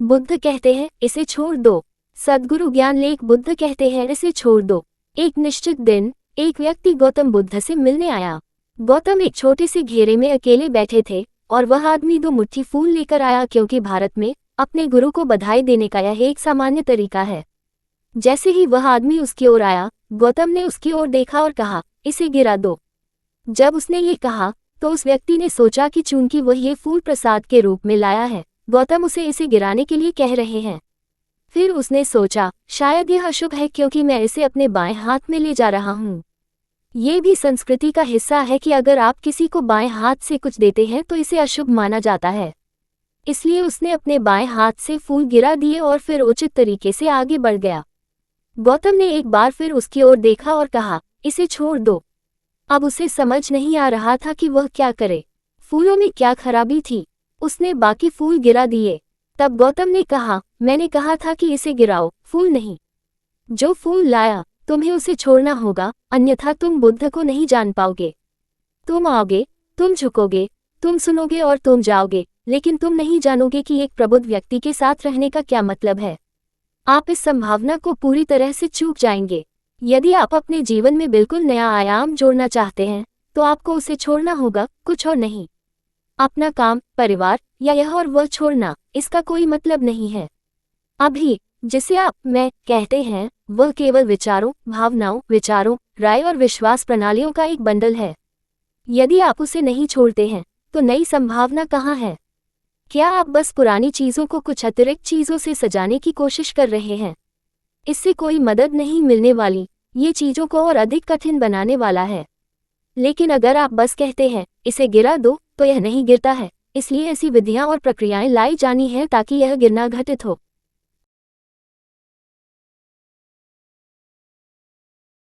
बुद्ध कहते हैं इसे छोड़ दो। सद्गुरु ज्ञानलेख बुद्ध कहते हैं इसे छोड़ दो। एक निश्चित दिन एक व्यक्ति गौतम बुद्ध से मिलने आया। गौतम एक छोटे से घेरे में अकेले बैठे थे और वह आदमी 2 मुट्ठी फूल लेकर आया, क्योंकि भारत में अपने गुरु को बधाई देने का यह एक सामान्य तरीका है। जैसे ही वह आदमी उसकी ओर आया, गौतम ने उसकी ओर देखा और कहा, इसे गिरा दो। जब उसने ये कहा तो उस व्यक्ति ने सोचा कि चूंकि वह ये फूल प्रसाद के रूप में लाया है, गौतम उसे इसे गिराने के लिए कह रहे हैं। फिर उसने सोचा, शायद यह अशुभ है क्योंकि मैं इसे अपने बाएं हाथ में ले जा रहा हूँ। ये भी संस्कृति का हिस्सा है कि अगर आप किसी को बाएं हाथ से कुछ देते हैं तो इसे अशुभ माना जाता है। इसलिए उसने अपने बाएं हाथ से फूल गिरा दिए और फिर उचित तरीके से आगे बढ़ गया। गौतम ने एक बार फिर उसकी ओर देखा और कहा, इसे छोड़ दो। अब उसे समझ नहीं आ रहा था कि वह क्या करे। फूलों में क्या खराबी थी? उसने बाकी फूल गिरा दिए। तब गौतम ने कहा, मैंने कहा था कि इसे गिराओ, फूल नहीं। जो फूल लाया तुम्हें उसे छोड़ना होगा, अन्यथा तुम बुद्ध को नहीं जान पाओगे। तुम आओगे, तुम झुकोगे, तुम सुनोगे और तुम जाओगे, लेकिन तुम नहीं जानोगे कि एक प्रबुद्ध व्यक्ति के साथ रहने का क्या मतलब है। आप इस संभावना को पूरी तरह से चूक जाएंगे। यदि आप अपने जीवन में बिल्कुल नया आयाम जोड़ना चाहते हैं तो आपको उसे छोड़ना होगा, कुछ और नहीं। अपना काम, परिवार या यह और वह छोड़ना, इसका कोई मतलब नहीं है। अभी जिसे आप मैं कहते हैं वह केवल विचारों, भावनाओं, विचारों, राय और विश्वास प्रणालियों का एक बंडल है। यदि आप उसे नहीं छोड़ते हैं तो नई संभावना कहाँ है? क्या आप बस पुरानी चीज़ों को कुछ अतिरिक्त चीज़ों से सजाने की कोशिश कर रहे हैं? इससे कोई मदद नहीं मिलने वाली, ये चीज़ों को और अधिक कठिन बनाने वाला है। लेकिन अगर आप बस कहते हैं इसे गिरा दो, तो यह नहीं गिरता है। इसलिए ऐसी विधियां और प्रक्रियाएं लाई जानी हैं ताकि यह गिरना घटित हो।